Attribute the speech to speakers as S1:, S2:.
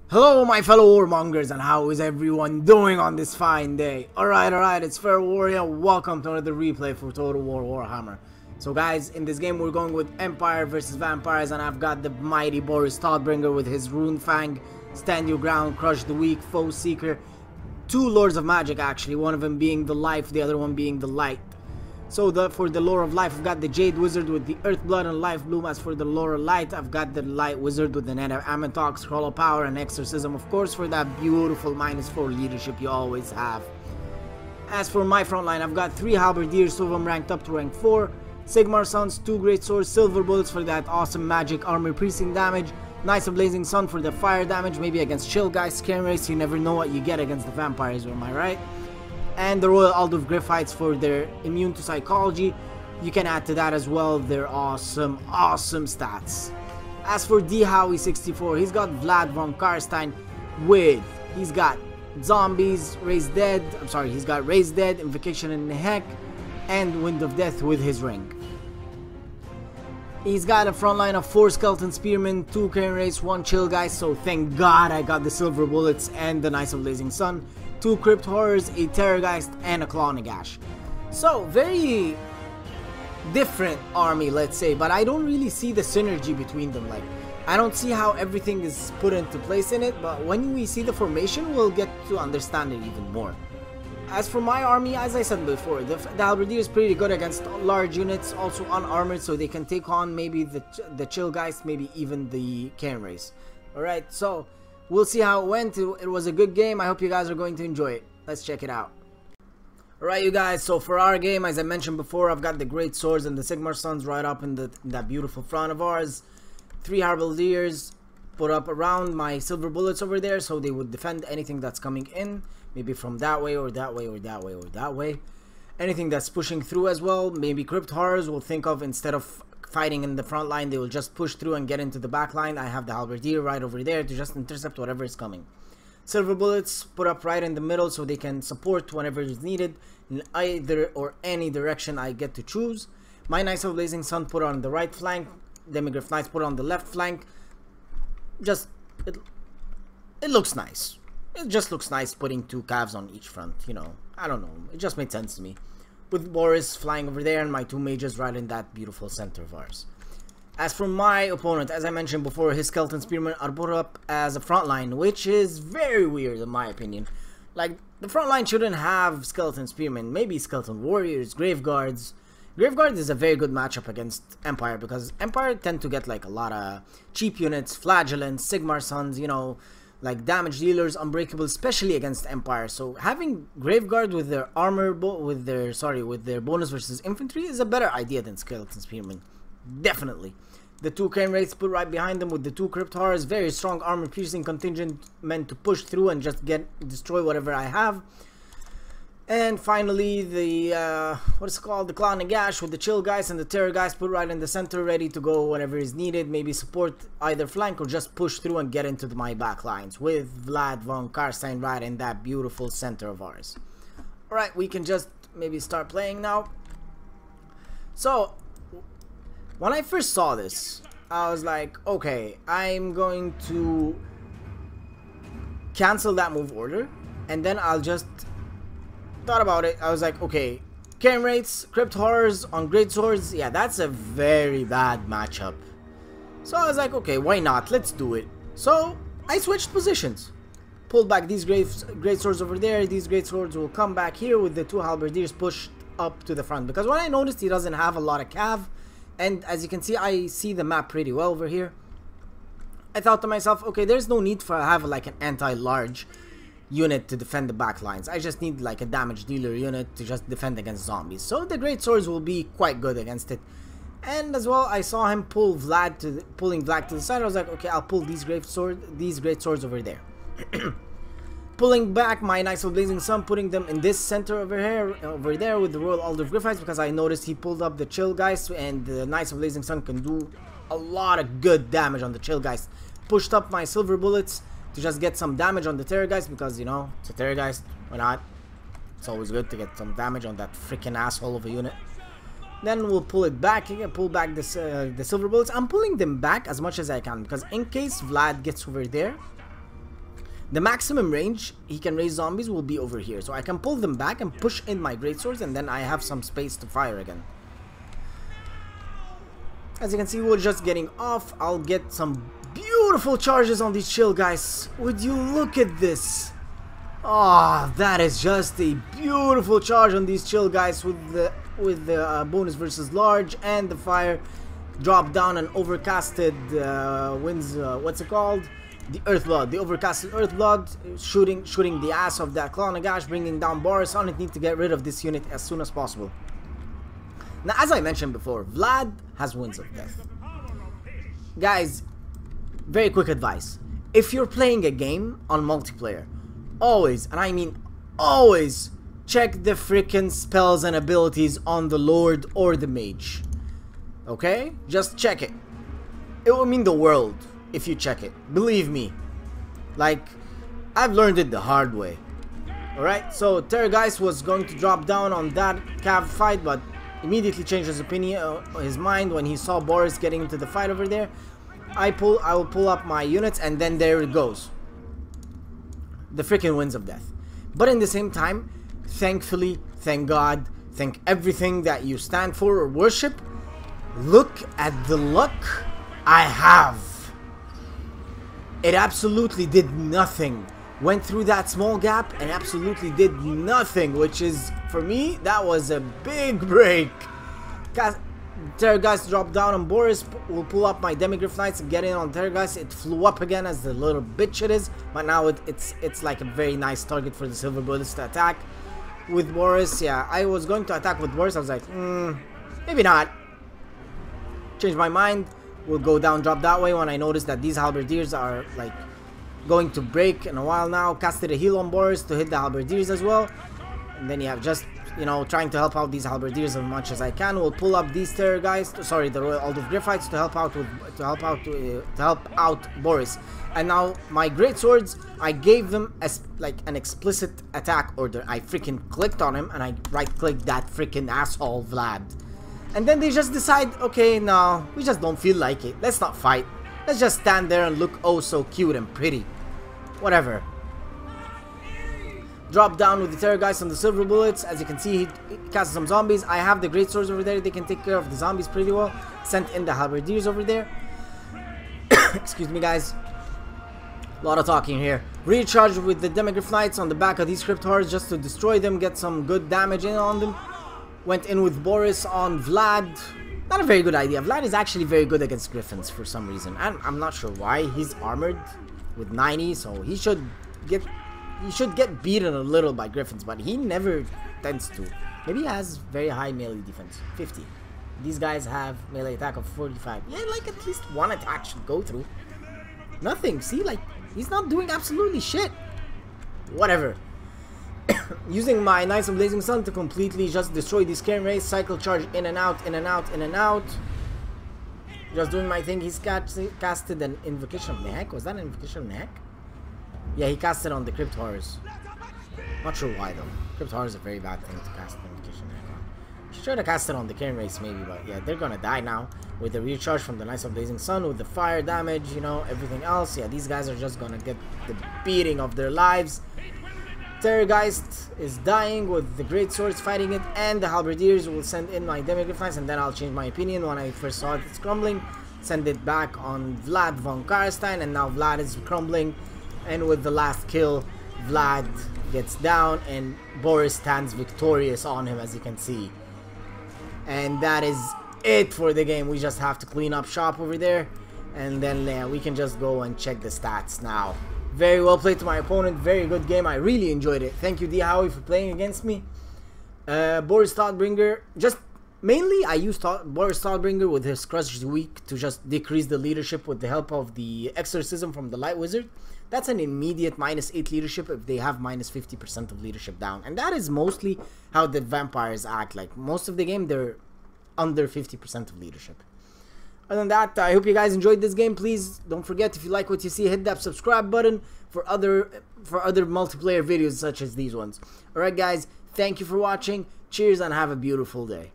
S1: Hello my fellow warmongers, and how is everyone doing on this fine day? Alright, it's Fair Warrior. Welcome to another replay for Total War Warhammer. So guys, in this game we're going with Empire versus Vampires, and I've got the mighty Boris Todbringer with his Rune Fang, Stand Your Ground, Crush the Weak, Foe Seeker. Two Lords of Magic actually, one of them being the Life, the other one being the Light. So for the Lore of Life, I've got the Jade Wizard with the Earth Blood and Life Bloom. As for the Lore of Light, I've got the Light Wizard with the Net of Amatox, Scroll of Power, and Exorcism, of course, for that beautiful -4 leadership you always have. As for my front line, I've got 3 Halberdiers, 2 of them ranked up to rank 4, Sigmar Sons, 2 Great Swords, Silver Bullets for that awesome magic armor piercing damage, Knights of Blazing Sun for the fire damage, maybe against Chill Guys, Scare Race, you never know what you get against the Vampires, am I right? And the Royal Aldov Griffites for their immune to psychology. You can add to that as well their awesome stats. As for D Howie 64, he's got Vlad von Karstein with, he's got Zombies, Raised Dead, he's got Raised Dead, Invocation in the Heck, and Wind of Death with his ring. He's got a front line of 4 Skeleton Spearmen, 2 Crane Race, 1 Chill Guys, so thank God I got the Silver Bullets and the Knights of Blazing Sun. 2 Crypt Horrors, a Terrorgeist, and a Claw Nagash. So, very different army, let's say, but I don't really see the synergy between them. Like, I don't see how everything is put into place in it, but when we see the formation, we'll get to understand it even more. As for my army, as I said before, the Halberdier is pretty good against large units, also unarmored, so they can take on maybe the Chill Geist, maybe even the Cairn Race. Alright, so we'll see how it went. It was a good game. I hope you guys are going to enjoy it. Let's check it out. Alright you guys, so for our game, as I mentioned before, I've got the Great Swords and the Sigmar Sons right up in that beautiful front of ours. 3 Halberdiers put up around my Silver Bullets over there, so they would defend anything that's coming in. Maybe from that way, or that way, or that way, or that way. Anything that's pushing through as well. Maybe Crypt Horrors will think of, instead of fighting in the front line, they will just push through and get into the back line. I have the Halberdier right over there to just intercept whatever is coming. Silver Bullets put up right in the middle so they can support whenever is needed in either or any direction I get to choose. My Knights of Blazing Sun put on the right flank. Demigryph Knights put on the left flank. Just, it looks nice. It just looks nice putting 2 calves on each front, you know. I don't know, it just made sense to me. With Boris flying over there and my 2 mages right in that beautiful center of ours. As for my opponent, as I mentioned before, his Skeleton Spearmen are put up as a front line, which is very weird in my opinion. Like, the front line shouldn't have Skeleton Spearmen, maybe Skeleton Warriors, Graveguards. Graveguard is a very good matchup against Empire, because Empire tend to get like a lot of cheap units, Flagellants, Sigmar Sons, you know, like damage dealers, unbreakable, especially against Empire. So having Graveguard with their armor, with their bonus versus infantry is a better idea than Skeleton Spearmen, definitely. The 2 Crane Rates put right behind them with the 2 Crypt Horrors, very strong armor piercing contingent meant to push through and just destroy whatever I have. And finally, the what's it called, the Claw Nagash with the Chill Guys and the Terror Guys put right in the center, ready to go whenever is needed. Maybe support either flank or just push through and get into my back lines with Vlad von Karstein right in that beautiful center of ours. Alright, we can just maybe start playing now. So, when I first saw this, I was like, okay, I'm going to cancel that move order, and then I'll just thought about it. I was like, okay, Cairn Rates, Crypt Horrors on Great Swords, yeah, that's a very bad matchup. So I was like, okay, why not? Let's do it. So I switched positions, pulled back these Great Swords over there. These Great Swords will come back here with the 2 Halberdiers pushed up to the front, because when I noticed he doesn't have a lot of cav, and as you can see, I see the map pretty well over here. I thought to myself, okay, there's no need for have like an anti-large unit to defend the back lines. I just need like a damage dealer unit to just defend against zombies. So the Great Swords will be quite good against it. And as well, I saw him pulling Vlad to the side. I was like, okay, I'll pull these Great Swords over there. Pulling back my Knights of Blazing Sun, putting them in this center over there with the Royal Aldov Griffites, because I noticed he pulled up the Chill Guys, and the Knights of Blazing Sun can do a lot of good damage on the Chill Guys. Pushed up my Silver Bullets to just get some damage on the Terrorgeist, because, you know, it's a Terrorgeist, why not? It's always good to get some damage on that freaking asshole of a unit. Then we'll pull it back again, pull back the Silver Bullets. I'm pulling them back as much as I can, because in case Vlad gets over there, The maximum range he can raise zombies will be over here. So I can pull them back and push in my greatswords, and then I have some space to fire again. As you can see, we're just getting off. I'll get some beautiful charges on these chill guys. Would you look at this? Oh, that is just a beautiful charge on these chill guys with the bonus versus large and the fire. Drop down an overcasted winds. What's it called? The Earthblood. The overcasted Earthblood, shooting the ass of that Claw Nagash, bringing down Boris. On it, need to get rid of this unit as soon as possible. Now, as I mentioned before, Vlad has Winds of Death. Guys, very quick advice. If you're playing a game on multiplayer, always, and I mean always, check the freaking spells and abilities on the Lord or the Mage. Okay? Just check it. It will mean the world if you check it. Believe me. Like, I've learned it the hard way. Alright? So, Terrorgeist was going to drop down on that cav fight, but immediately changed his opinion, his mind when he saw Boris getting into the fight over there. I will pull up my units, and then there it goes. The freaking Winds of Death. But in the same time, thankfully, thank God, thank everything that you stand for or worship, look at the luck I have. It absolutely did nothing. Went through that small gap and absolutely did nothing, which is, for me, that was a big break. Terrorgeist dropped down on Boris. Will pull up my Demigryph Knights and get in on Terrorgeist. It flew up again as the little bitch it is, but now it's like a very nice target for the Silver Bullets to attack. With Boris, yeah, I was going to attack with Boris. I was like, maybe not. Changed my mind. We'll go down, drop that way when I noticed that these halberdiers are like going to break in a while now. Casted a heal on Boris to hit the halberdiers as well. And then you have just, you know, trying to help out these halberdiers as much as I can. We'll pull up these Terrorgeist, sorry, the Royal Aldous Griffites to help out Boris. And now my great swords, I gave them as like an explicit attack order. I freaking clicked on him and I right-clicked that freaking asshole Vlad. And then they just decide, okay, no, we just don't feel like it. Let's not fight. Let's just stand there and look oh so cute and pretty. Whatever. Drop down with the Terrorgeist on the Silver Bullets. As you can see, he casts some zombies. I have the great swords over there. They can take care of the zombies pretty well. Sent in the halberdiers over there. Excuse me, guys. A lot of talking here. Recharge with the Demigryph Knights on the back of these Crypt Horrors just to destroy them. Get some good damage in on them. Went in with Boris on Vlad. Not a very good idea. Vlad is actually very good against Griffins for some reason. And I'm not sure why. He's armored with 90, so he should get beaten a little by Griffins, but he never tends to. Maybe he has very high melee defense, 50. These guys have melee attack of 45. Yeah, like at least one attack should go through. Nothing. See, like, he's not doing absolutely shit. Whatever. Using my Knights of Blazing Sun to completely just destroy this Cairn Race. Cycle charge in and out, in and out, in and out. Just doing my thing. He's casted an Invocation of Nehek. Was that an Invocation of Nehek? Yeah, he casted on the Crypt Horrors. Not sure why though. Crypt Horrors is a very bad thing to cast an Invocation of Nehek on. Should have casted on the Cairn Race maybe, but yeah, they're gonna die now. With the recharge from the Knights of Blazing Sun, with the fire damage, you know, everything else. Yeah, these guys are just gonna get the beating of their lives. Terrorgeist is dying with the great swords fighting it, and the halberdiers will send in my Demigryph Knights, and then I'll change my opinion when I first saw it's crumbling. Send it back on Vlad von Karstein, and now Vlad is crumbling. And with the last kill, Vlad gets down, and Boris stands victorious on him, as you can see. And that is it for the game. We just have to clean up shop over there, and then we can just go and check the stats now. Very well played to my opponent. Very good game. I really enjoyed it. Thank you, D. Howie, for playing against me. Boris Thoughtbringer. Just mainly, I used Boris Thoughtbringer with his Crush Weak to just decrease the leadership with the help of the Exorcism from the Light Wizard. That's an immediate -8 leadership if they have -50% of leadership down. And that is mostly how the vampires act. Like, most of the game, they're under 50% of leadership. Other than that, I hope you guys enjoyed this game. Please don't forget, if you like what you see, hit that subscribe button for other multiplayer videos such as these ones. Alright guys, thank you for watching. Cheers and have a beautiful day.